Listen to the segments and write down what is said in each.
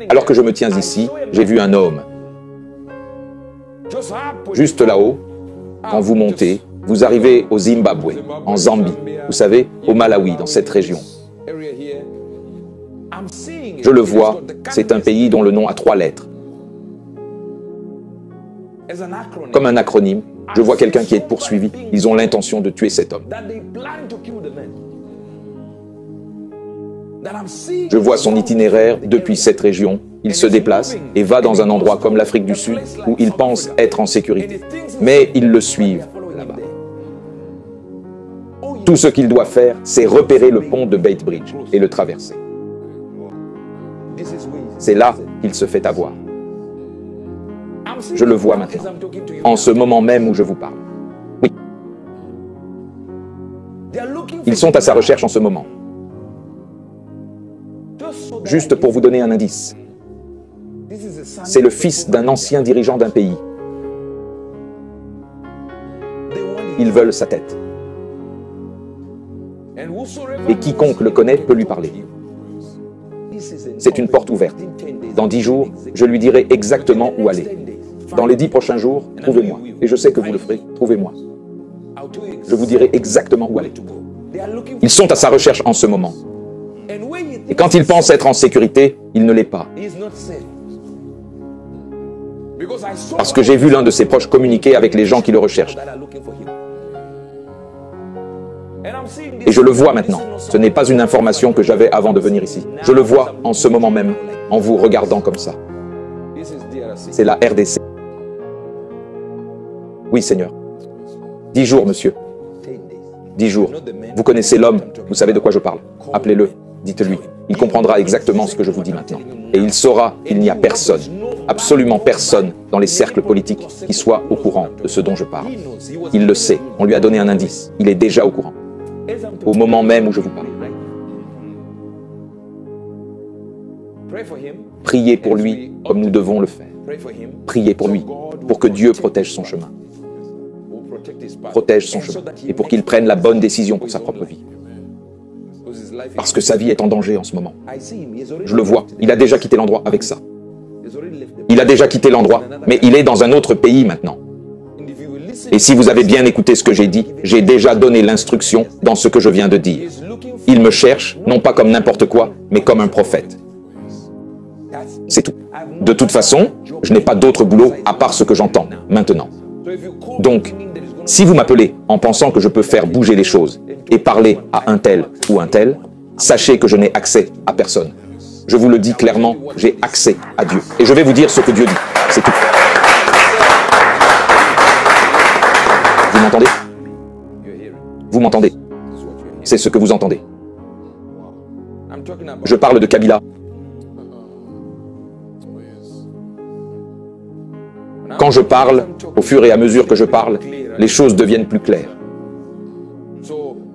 Alors que je me tiens ici, j'ai vu un homme. Juste là-haut, quand vous montez, vous arrivez au Zimbabwe, en Zambie, vous savez, au Malawi, dans cette région. Je le vois, c'est un pays dont le nom a 3 lettres. Comme un acronyme, je vois quelqu'un qui est poursuivi. Ils ont l'intention de tuer cet homme. Je vois son itinéraire depuis cette région. Il se déplace et va dans un endroit comme l'Afrique du Sud où il pense être en sécurité. Mais ils le suivent là-bas. Tout ce qu'il doit faire, c'est repérer le pont de Beit Bridge et le traverser. C'est là qu'il se fait avoir. Je le vois maintenant, en ce moment même où je vous parle. Oui. Ils sont à sa recherche en ce moment. Juste pour vous donner un indice. C'est le fils d'un ancien dirigeant d'un pays. Ils veulent sa tête. Et quiconque le connaît peut lui parler. C'est une porte ouverte. Dans 10 jours, je lui dirai exactement où aller. Dans les 10 prochains jours, trouvez-moi. Et je sais que vous le ferez, trouvez-moi. Je vous dirai exactement où aller. Ils sont à sa recherche en ce moment. Et quand il pense être en sécurité, il ne l'est pas. Parce que j'ai vu l'un de ses proches communiquer avec les gens qui le recherchent. Et je le vois maintenant. Ce n'est pas une information que j'avais avant de venir ici. Je le vois en ce moment même, en vous regardant comme ça. C'est la RDC. Oui, Seigneur. 10 jours, monsieur. 10 jours. Vous connaissez l'homme, vous savez de quoi je parle. Appelez-le, dites-lui. Il comprendra exactement ce que je vous dis maintenant. Et il saura qu'il n'y a personne, absolument personne, dans les cercles politiques qui soit au courant de ce dont je parle. Il le sait. On lui a donné un indice. Il est déjà au courant. Au moment même où je vous parle. Priez pour lui comme nous devons le faire. Priez pour lui, pour que Dieu protège son chemin. Protège son chemin. Et pour qu'il prenne la bonne décision pour sa propre vie. Parce que sa vie est en danger en ce moment. Je le vois. Il a déjà quitté l'endroit avec ça. Il a déjà quitté l'endroit, mais il est dans un autre pays maintenant. Et si vous avez bien écouté ce que j'ai dit, j'ai déjà donné l'instruction dans ce que je viens de dire. Il me cherche, non pas comme n'importe quoi, mais comme un prophète. C'est tout. De toute façon, je n'ai pas d'autre boulot à part ce que j'entends maintenant. Donc, si vous m'appelez en pensant que je peux faire bouger les choses et parler à un tel ou un tel, sachez que je n'ai accès à personne. Je vous le dis clairement, j'ai accès à Dieu. Et je vais vous dire ce que Dieu dit. C'est tout. Vous m'entendez? Vous m'entendez? C'est ce que vous entendez. Je parle de Kabila. Quand je parle, au fur et à mesure que je parle, les choses deviennent plus claires.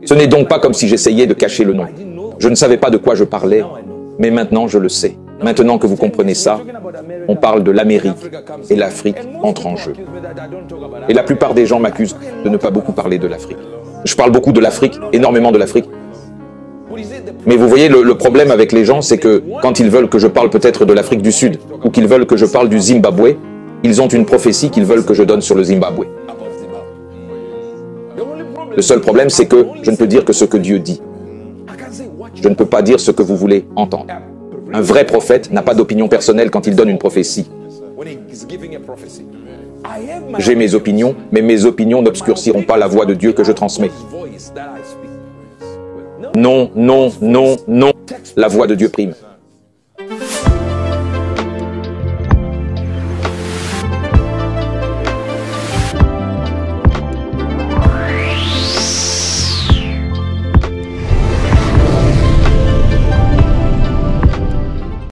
Ce n'est donc pas comme si j'essayais de cacher le nom. Je ne savais pas de quoi je parlais, mais maintenant je le sais. Maintenant que vous comprenez ça, on parle de l'Amérique et l'Afrique entrent en jeu. Et la plupart des gens m'accusent de ne pas beaucoup parler de l'Afrique. Je parle beaucoup de l'Afrique, énormément de l'Afrique. Mais vous voyez, le problème avec les gens, c'est que quand ils veulent que je parle peut-être de l'Afrique du Sud, ou qu'ils veulent que je parle du Zimbabwe, ils ont une prophétie qu'ils veulent que je donne sur le Zimbabwe. Le seul problème, c'est que je ne peux dire que ce que Dieu dit. Je ne peux pas dire ce que vous voulez entendre. Un vrai prophète n'a pas d'opinion personnelle quand il donne une prophétie. J'ai mes opinions, mais mes opinions n'obscurciront pas la voix de Dieu que je transmets. Non, non, non, non. La voix de Dieu prime.